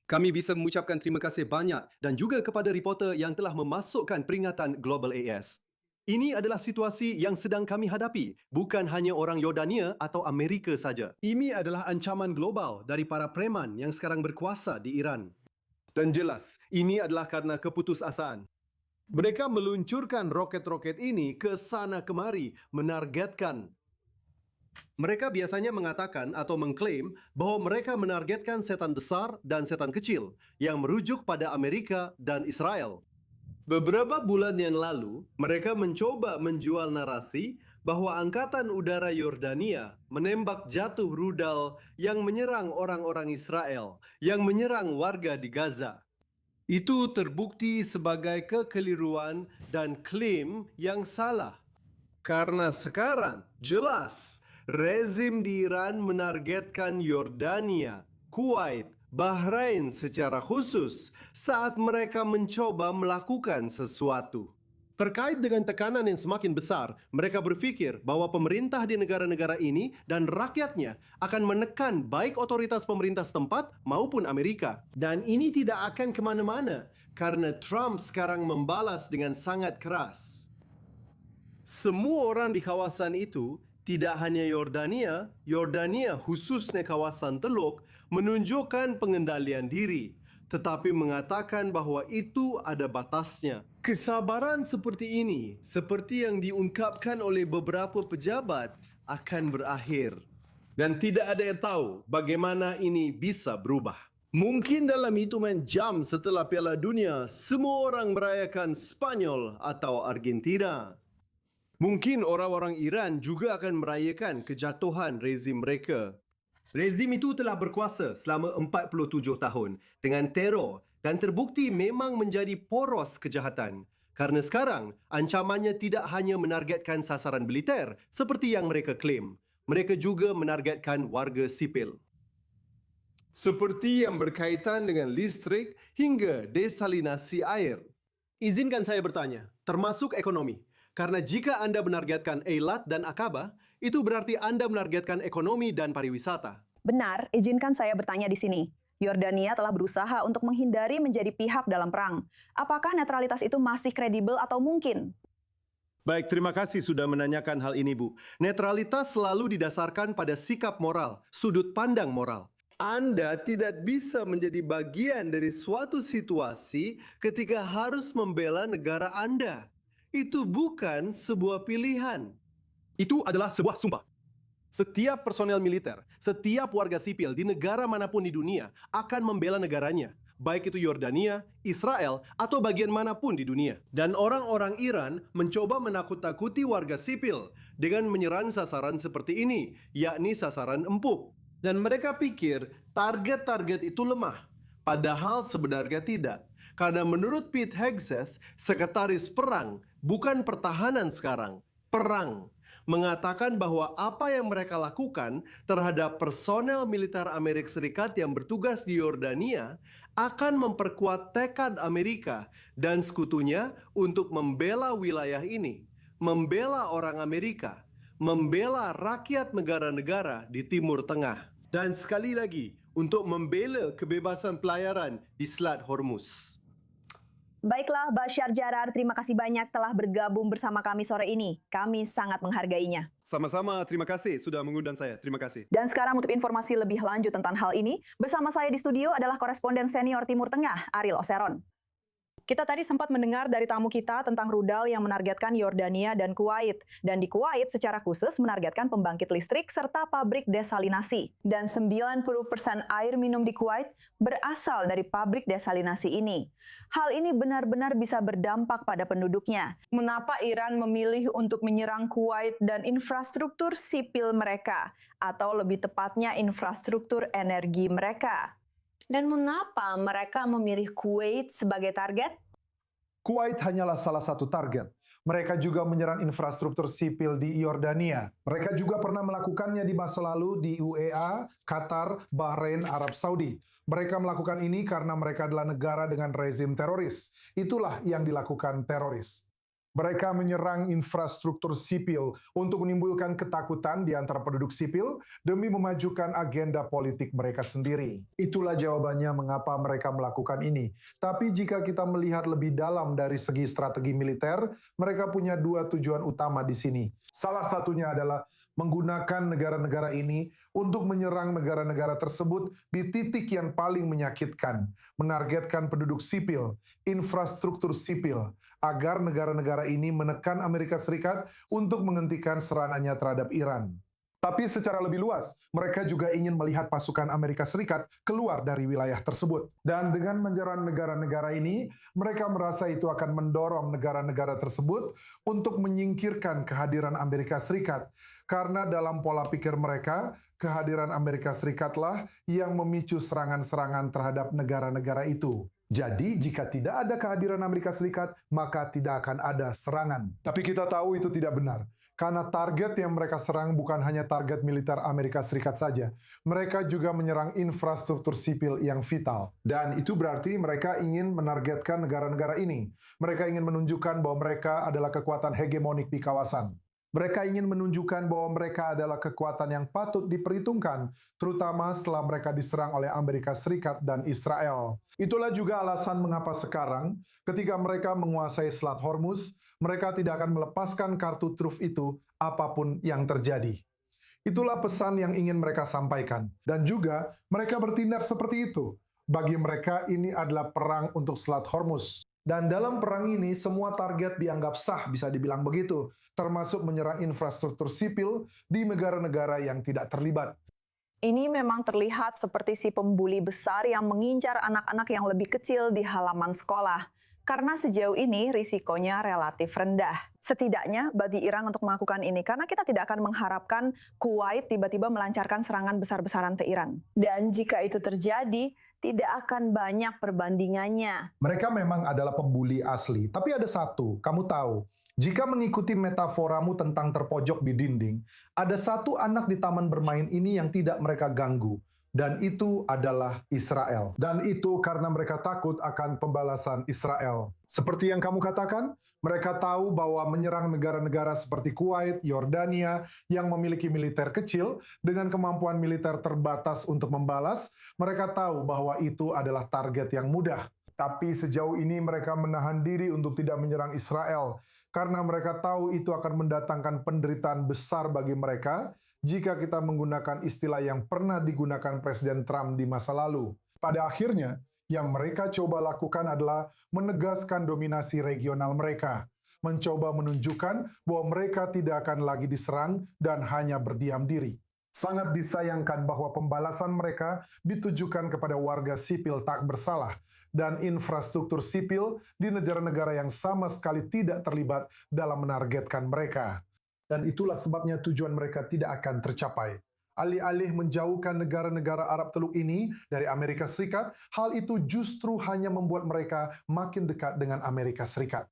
Kami bisa mengucapkan terima kasih banyak dan juga kepada reporter yang telah memasukkan peringatan Global AS. Ini adalah situasi yang sedang kami hadapi, bukan hanya orang Yordania atau Amerika saja. Ini adalah ancaman global dari para preman yang sekarang berkuasa di Iran. Dan jelas, ini adalah karena keputusasaan. Mereka meluncurkan roket-roket ini ke sana kemari, menargetkan. Mereka biasanya mengatakan atau mengklaim bahwa mereka menargetkan setan besar dan setan kecil yang merujuk pada Amerika dan Israel. Beberapa bulan yang lalu, mereka mencoba menjual narasi bahwa Angkatan Udara Yordania menembak jatuh rudal yang menyerang orang-orang Israel, yang menyerang warga di Gaza. Itu terbukti sebagai kekeliruan dan klaim yang salah. Karena sekarang jelas rezim di Iran menargetkan Yordania, Kuwait, Bahrain secara khusus saat mereka mencoba melakukan sesuatu. Terkait dengan tekanan yang semakin besar, mereka berpikir bahwa pemerintah di negara-negara ini dan rakyatnya akan menekan baik otoritas pemerintah setempat maupun Amerika. Dan ini tidak akan kemana-mana karena Trump sekarang membalas dengan sangat keras. Semua orang di kawasan itu, tidak hanya Yordania khususnya kawasan Teluk, menunjukkan pengendalian diri, tetapi mengatakan bahwa itu ada batasnya. Kesabaran seperti ini, seperti yang diungkapkan oleh beberapa pejabat, akan berakhir. Dan tidak ada yang tahu bagaimana ini bisa berubah. Mungkin dalam hitungan jam setelah Piala Dunia, semua orang merayakan Spanyol atau Argentina. Mungkin orang-orang Iran juga akan merayakan kejatuhan rezim mereka. Rezim itu telah berkuasa selama 47 tahun dengan teror dan terbukti memang menjadi poros kejahatan. Karena sekarang, ancamannya tidak hanya menargetkan sasaran militer seperti yang mereka klaim. Mereka juga menargetkan warga sipil. Seperti yang berkaitan dengan listrik hingga desalinasi air. Izinkan saya bertanya, termasuk ekonomi. Karena jika Anda menargetkan Eilat dan Aqaba, itu berarti Anda menargetkan ekonomi dan pariwisata. Benar, izinkan saya bertanya di sini. Yordania telah berusaha untuk menghindari menjadi pihak dalam perang. Apakah netralitas itu masih kredibel atau mungkin? Baik, terima kasih sudah menanyakan hal ini, Bu. Netralitas selalu didasarkan pada sikap moral, sudut pandang moral. Anda tidak bisa menjadi bagian dari suatu situasi ketika harus membela negara Anda. Itu bukan sebuah pilihan. Itu adalah sebuah sumpah. Setiap personel militer, setiap warga sipil di negara manapun di dunia akan membela negaranya, baik itu Yordania, Israel, atau bagian manapun di dunia. Dan orang-orang Iran mencoba menakut-takuti warga sipil dengan menyerang sasaran seperti ini, yakni sasaran empuk. Dan mereka pikir target-target itu lemah, padahal sebenarnya tidak. Karena menurut Pete Hegseth, sekretaris perang, bukan pertahanan sekarang, perang, mengatakan bahwa apa yang mereka lakukan terhadap personel militer Amerika Serikat yang bertugas di Yordania akan memperkuat tekad Amerika dan sekutunya untuk membela wilayah ini, membela orang Amerika, membela rakyat negara-negara di Timur Tengah. Dan sekali lagi, untuk membela kebebasan pelayaran di Selat Hormuz. Baiklah, Bashar Jarar, terima kasih banyak telah bergabung bersama kami sore ini. Kami sangat menghargainya. Sama-sama, terima kasih sudah mengundang saya. Terima kasih. Dan sekarang untuk informasi lebih lanjut tentang hal ini, bersama saya di studio adalah koresponden senior Timur Tengah, Ariel Oseron. Kita tadi sempat mendengar dari tamu kita tentang rudal yang menargetkan Yordania dan Kuwait. Dan di Kuwait secara khusus menargetkan pembangkit listrik serta pabrik desalinasi. Dan 90% air minum di Kuwait berasal dari pabrik desalinasi ini. Hal ini benar-benar bisa berdampak pada penduduknya. Mengapa Iran memilih untuk menyerang Kuwait dan infrastruktur sipil mereka? Atau lebih tepatnya infrastruktur energi mereka? Dan mengapa mereka memilih Kuwait sebagai target? Kuwait hanyalah salah satu target. Mereka juga menyerang infrastruktur sipil di Yordania. Mereka juga pernah melakukannya di masa lalu di UEA, Qatar, Bahrain, Arab Saudi. Mereka melakukan ini karena mereka adalah negara dengan rezim teroris. Itulah yang dilakukan teroris. Mereka menyerang infrastruktur sipil untuk menimbulkan ketakutan di antara penduduk sipil demi memajukan agenda politik mereka sendiri. Itulah jawabannya mengapa mereka melakukan ini. Tapi jika kita melihat lebih dalam dari segi strategi militer, mereka punya dua tujuan utama di sini. Salah satunya adalah menggunakan negara-negara ini untuk menyerang negara-negara tersebut di titik yang paling menyakitkan, menargetkan penduduk sipil, infrastruktur sipil, agar negara-negara ini menekan Amerika Serikat untuk menghentikan serangannya terhadap Iran. Tapi secara lebih luas, mereka juga ingin melihat pasukan Amerika Serikat keluar dari wilayah tersebut. Dan dengan menyerang negara-negara ini, mereka merasa itu akan mendorong negara-negara tersebut untuk menyingkirkan kehadiran Amerika Serikat. Karena dalam pola pikir mereka, kehadiran Amerika Serikatlah yang memicu serangan-serangan terhadap negara-negara itu. Jadi, jika tidak ada kehadiran Amerika Serikat, maka tidak akan ada serangan. Tapi kita tahu itu tidak benar. Karena target yang mereka serang bukan hanya target militer Amerika Serikat saja. Mereka juga menyerang infrastruktur sipil yang vital. Dan itu berarti mereka ingin menargetkan negara-negara ini. Mereka ingin menunjukkan bahwa mereka adalah kekuatan hegemonik di kawasan. Mereka ingin menunjukkan bahwa mereka adalah kekuatan yang patut diperhitungkan, terutama setelah mereka diserang oleh Amerika Serikat dan Israel. Itulah juga alasan mengapa sekarang, ketika mereka menguasai Selat Hormuz, mereka tidak akan melepaskan kartu truf itu apapun yang terjadi. Itulah pesan yang ingin mereka sampaikan. Dan juga mereka bertindak seperti itu. Bagi mereka ini adalah perang untuk Selat Hormuz. Dan dalam perang ini, semua target dianggap sah, bisa dibilang begitu, termasuk menyerang infrastruktur sipil di negara-negara yang tidak terlibat. Ini memang terlihat seperti si pembuli besar yang mengincar anak-anak yang lebih kecil di halaman sekolah. Karena sejauh ini risikonya relatif rendah. Setidaknya bagi Iran untuk melakukan ini, karena kita tidak akan mengharapkan Kuwait tiba-tiba melancarkan serangan besar-besaran ke Iran. Dan jika itu terjadi, tidak akan banyak perbandingannya. Mereka memang adalah pembuli asli, tapi ada satu, kamu tahu, jika mengikuti metaforamu tentang terpojok di dinding, ada satu anak di taman bermain ini yang tidak mereka ganggu. Dan itu adalah Israel. Dan itu karena mereka takut akan pembalasan Israel. Seperti yang kamu katakan, mereka tahu bahwa menyerang negara-negara seperti Kuwait, Yordania, yang memiliki militer kecil, dengan kemampuan militer terbatas untuk membalas, mereka tahu bahwa itu adalah target yang mudah. Tapi sejauh ini mereka menahan diri untuk tidak menyerang Israel, karena mereka tahu itu akan mendatangkan penderitaan besar bagi mereka, jika kita menggunakan istilah yang pernah digunakan Presiden Trump di masa lalu. Pada akhirnya, yang mereka coba lakukan adalah menegaskan dominasi regional mereka, mencoba menunjukkan bahwa mereka tidak akan lagi diserang dan hanya berdiam diri. Sangat disayangkan bahwa pembalasan mereka ditujukan kepada warga sipil tak bersalah dan infrastruktur sipil di negara-negara yang sama sekali tidak terlibat dalam menargetkan mereka. Dan itulah sebabnya tujuan mereka tidak akan tercapai. Alih-alih menjauhkan negara-negara Arab Teluk ini dari Amerika Serikat, hal itu justru hanya membuat mereka makin dekat dengan Amerika Serikat.